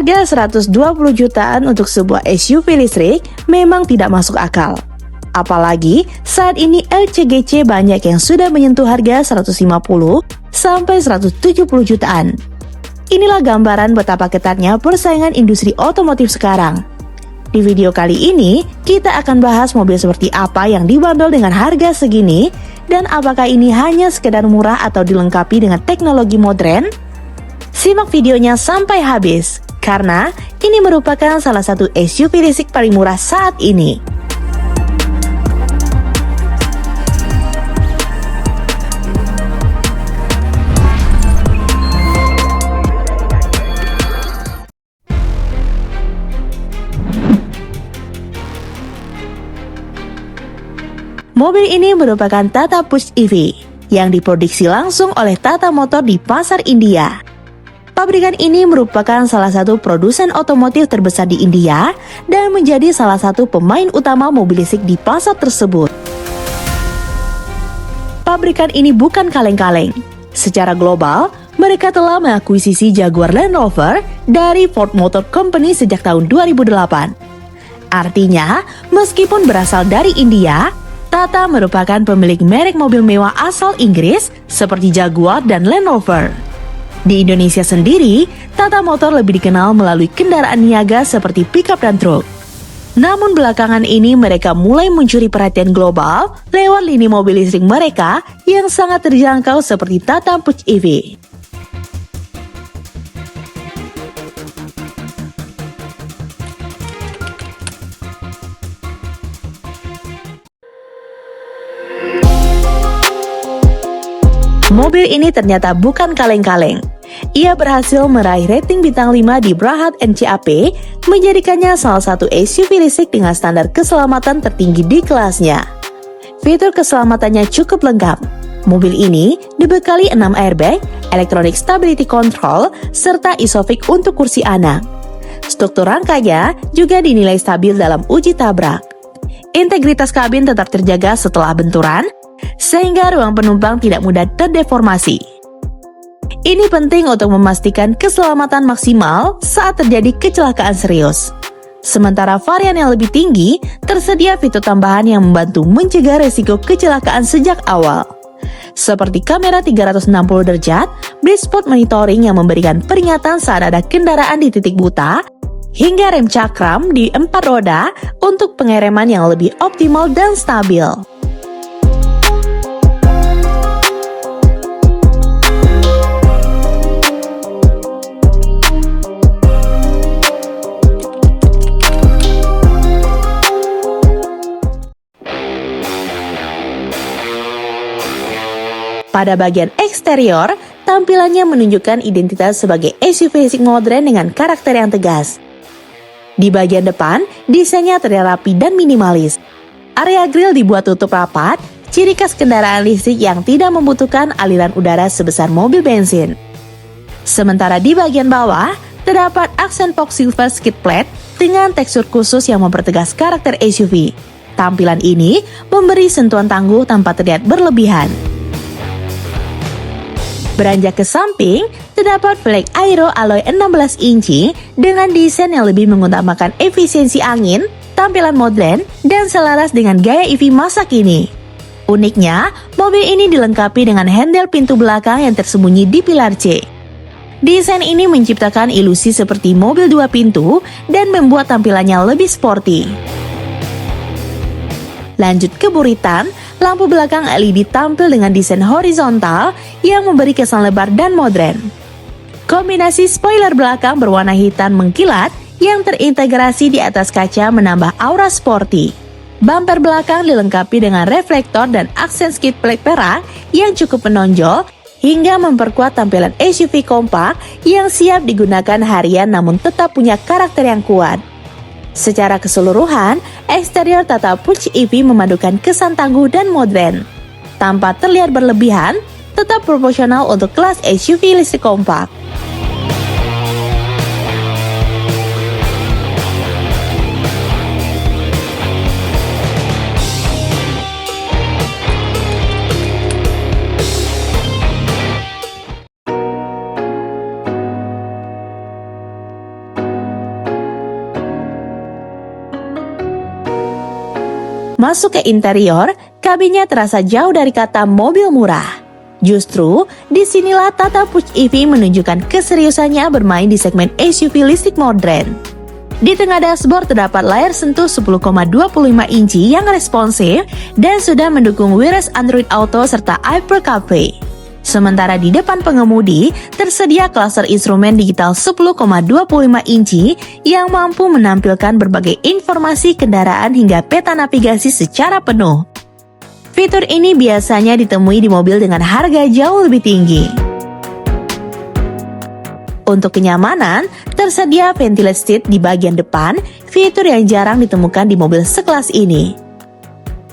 Harga 120 jutaan untuk sebuah SUV listrik memang tidak masuk akal. Apalagi saat ini LCGC banyak yang sudah menyentuh harga 150 sampai 170 jutaan. Inilah gambaran betapa ketatnya persaingan industri otomotif sekarang. Di video kali ini, kita akan bahas mobil seperti apa yang dibanderol dengan harga segini, dan apakah ini hanya sekedar murah atau dilengkapi dengan teknologi modern? Simak videonya sampai habis, karena ini merupakan salah satu SUV listrik paling murah saat ini. Mobil ini merupakan Tata Punch EV yang diproduksi langsung oleh Tata Motor di pasar India. Pabrikan ini merupakan salah satu produsen otomotif terbesar di India dan menjadi salah satu pemain utama mobil listrik di pasar tersebut. Pabrikan ini bukan kaleng-kaleng. Secara global, mereka telah mengakuisisi Jaguar Land Rover dari Ford Motor Company sejak tahun 2008. Artinya, meskipun berasal dari India, Tata merupakan pemilik merek mobil mewah asal Inggris seperti Jaguar dan Land Rover. Di Indonesia sendiri, Tata Motor lebih dikenal melalui kendaraan niaga seperti pickup dan truk. Namun belakangan ini mereka mulai mencuri perhatian global lewat lini mobil listrik mereka yang sangat terjangkau seperti Tata Punch EV. Mobil ini ternyata bukan kaleng-kaleng. Ia berhasil meraih rating bintang 5 di Brahat NCAP, menjadikannya salah satu SUV listrik dengan standar keselamatan tertinggi di kelasnya. Fitur keselamatannya cukup lengkap. Mobil ini dibekali 6 airbag, electronic stability control, serta isofix untuk kursi anak. Struktur rangkanya juga dinilai stabil dalam uji tabrak. Integritas kabin tetap terjaga setelah benturan, sehingga ruang penumpang tidak mudah terdeformasi. Ini penting untuk memastikan keselamatan maksimal saat terjadi kecelakaan serius. Sementara varian yang lebih tinggi, tersedia fitur tambahan yang membantu mencegah resiko kecelakaan sejak awal. Seperti kamera 360 derajat, blind spot monitoring yang memberikan peringatan saat ada kendaraan di titik buta, hingga rem cakram di 4 roda untuk pengereman yang lebih optimal dan stabil. Pada bagian eksterior, tampilannya menunjukkan identitas sebagai SUV listrik modern dengan karakter yang tegas. Di bagian depan, desainnya terlihat rapi dan minimalis. Area grill dibuat tutup rapat, ciri khas kendaraan listrik yang tidak membutuhkan aliran udara sebesar mobil bensin. Sementara di bagian bawah, terdapat aksen Fox Silver skid plate dengan tekstur khusus yang mempertegas karakter SUV. Tampilan ini memberi sentuhan tangguh tanpa terlihat berlebihan. Beranjak ke samping, terdapat velg aero alloy 16 inci dengan desain yang lebih mengutamakan efisiensi angin, tampilan modern, dan selaras dengan gaya EV masa kini. Uniknya, mobil ini dilengkapi dengan handle pintu belakang yang tersembunyi di pilar C. Desain ini menciptakan ilusi seperti mobil 2 pintu dan membuat tampilannya lebih sporty. Lanjut ke buritan, lampu belakang LED tampil dengan desain horizontal yang memberi kesan lebar dan modern. Kombinasi spoiler belakang berwarna hitam mengkilat yang terintegrasi di atas kaca menambah aura sporty. Bumper belakang dilengkapi dengan reflektor dan aksen skid plate perak yang cukup menonjol hingga memperkuat tampilan SUV kompak yang siap digunakan harian namun tetap punya karakter yang kuat. Secara keseluruhan, eksterior Tata Punch EV memadukan kesan tangguh dan modern. Tanpa terlihat berlebihan, tetap proporsional untuk kelas SUV listrik kompak. Masuk ke interior, kabinnya terasa jauh dari kata mobil murah. Justru, disinilah Tata Push EV menunjukkan keseriusannya bermain di segmen SUV listrik modern. Di tengah dashboard terdapat layar sentuh 10,25 inci yang responsif dan sudah mendukung wireless Android Auto serta Apple CarPlay. Sementara di depan pengemudi, tersedia klaster instrumen digital 10,25 inci yang mampu menampilkan berbagai informasi kendaraan hingga peta navigasi secara penuh. Fitur ini biasanya ditemui di mobil dengan harga jauh lebih tinggi. Untuk kenyamanan, tersedia ventilated seat di bagian depan, fitur yang jarang ditemukan di mobil sekelas ini.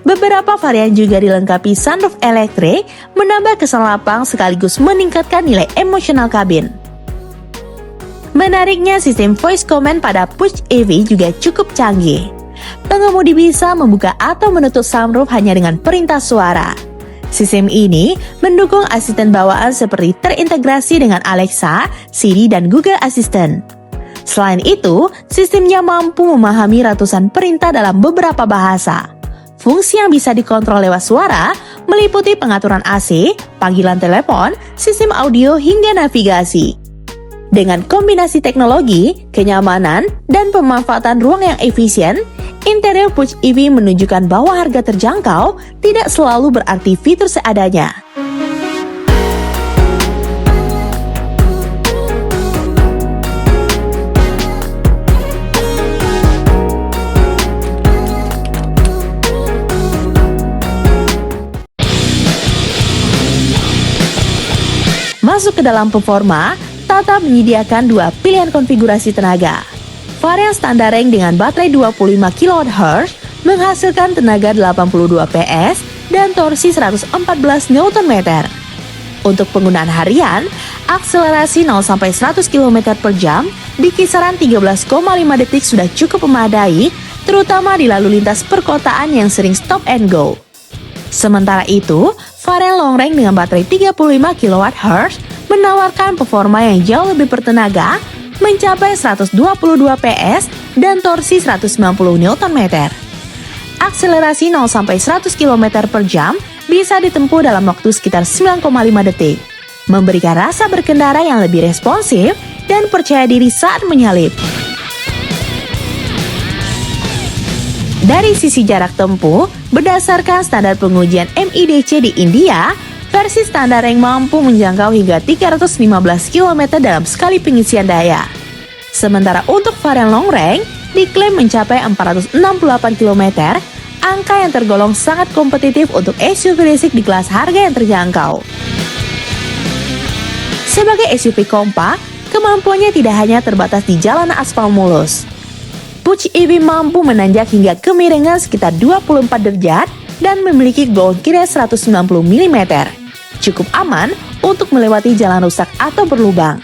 Beberapa varian juga dilengkapi sunroof elektrik, menambah kesan lapang sekaligus meningkatkan nilai emosional kabin. Menariknya, sistem voice command pada Push EV juga cukup canggih. Pengemudi bisa membuka atau menutup sunroof hanya dengan perintah suara. Sistem ini mendukung asisten bawaan seperti terintegrasi dengan Alexa, Siri, dan Google Assistant. Selain itu, sistemnya mampu memahami ratusan perintah dalam beberapa bahasa. Fungsi yang bisa dikontrol lewat suara meliputi pengaturan AC, panggilan telepon, sistem audio, hingga navigasi. Dengan kombinasi teknologi, kenyamanan, dan pemanfaatan ruang yang efisien, interior Push EV menunjukkan bahwa harga terjangkau tidak selalu berarti fitur seadanya. Masuk ke dalam performa, Tata menyediakan dua pilihan konfigurasi tenaga. Varian standar range dengan baterai 25 kWh menghasilkan tenaga 82 PS dan torsi 114 Nm. Untuk penggunaan harian, akselerasi 0-100 km per jam di kisaran 13,5 detik sudah cukup memadai, terutama di lalu lintas perkotaan yang sering stop and go. Sementara itu, varian long range dengan baterai 35 kWh menawarkan performa yang jauh lebih bertenaga, mencapai 122 PS dan torsi 190 Nm. Akselerasi 0-100 km per jam bisa ditempuh dalam waktu sekitar 9,5 detik, memberikan rasa berkendara yang lebih responsif dan percaya diri saat menyalip. Dari sisi jarak tempuh, berdasarkan standar pengujian MIDC di India, versi standar yang mampu menjangkau hingga 315 km dalam sekali pengisian daya. Sementara untuk varian long range, diklaim mencapai 468 km, angka yang tergolong sangat kompetitif untuk SUV listrik di kelas harga yang terjangkau. Sebagai SUV kompak, kemampuannya tidak hanya terbatas di jalanan aspal mulus. Push EV mampu menanjak hingga kemiringan sekitar 24 derajat dan memiliki ground clearance 190 mm. Cukup aman untuk melewati jalan rusak atau berlubang.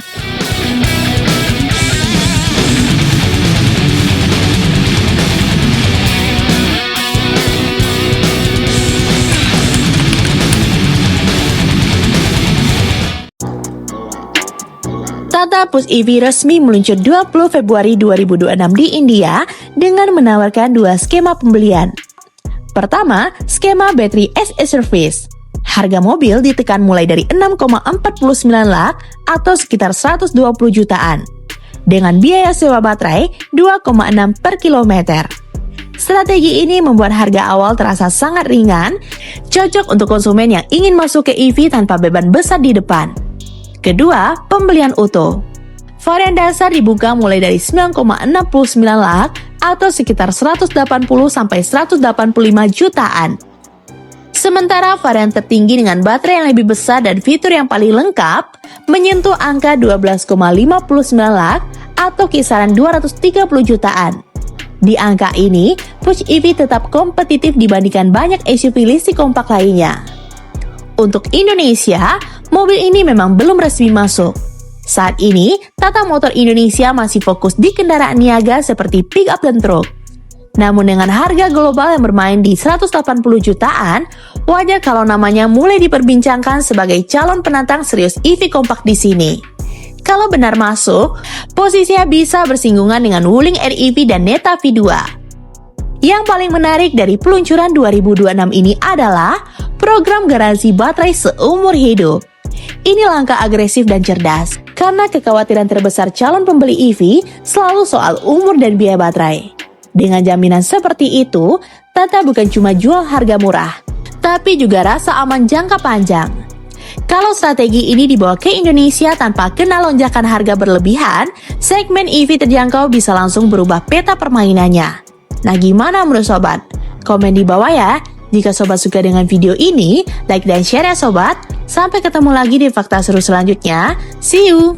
Tata Push EV resmi meluncur 20 Februari 2026 di India dengan menawarkan dua skema pembelian. Pertama, skema Battery as a Service. Harga mobil ditekan mulai dari 6,49 lakh atau sekitar 120 jutaan. Dengan biaya sewa baterai 2,6 per kilometer. Strategi ini membuat harga awal terasa sangat ringan, cocok untuk konsumen yang ingin masuk ke EV tanpa beban besar di depan. Kedua, pembelian utuh. Varian dasar dibuka mulai dari 9,69 lakh atau sekitar 180-185 jutaan. Sementara varian tertinggi dengan baterai yang lebih besar dan fitur yang paling lengkap menyentuh angka 12,59 lakh atau kisaran 230 jutaan. Di angka ini, Push EV tetap kompetitif dibandingkan banyak SUV listrik kompak lainnya. Untuk Indonesia, mobil ini memang belum resmi masuk. Saat ini, Tata Motor Indonesia masih fokus di kendaraan niaga seperti pick-up dan truk. Namun dengan harga global yang bermain di 180 jutaan, wajar kalau namanya mulai diperbincangkan sebagai calon penantang serius EV kompak di sini. Kalau benar masuk, posisinya bisa bersinggungan dengan Wuling REV dan Neta V2. Yang paling menarik dari peluncuran 2026 ini adalah program garansi baterai seumur hidup. Ini langkah agresif dan cerdas, karena kekhawatiran terbesar calon pembeli EV selalu soal umur dan biaya baterai. Dengan jaminan seperti itu, Tata bukan cuma jual harga murah, tapi juga rasa aman jangka panjang. Kalau strategi ini dibawa ke Indonesia tanpa kena lonjakan harga berlebihan, segmen EV terjangkau bisa langsung berubah peta permainannya. Nah, gimana menurut sobat? Komen di bawah ya. Jika sobat suka dengan video ini, like dan share ya sobat. Sampai ketemu lagi di fakta seru selanjutnya. See you!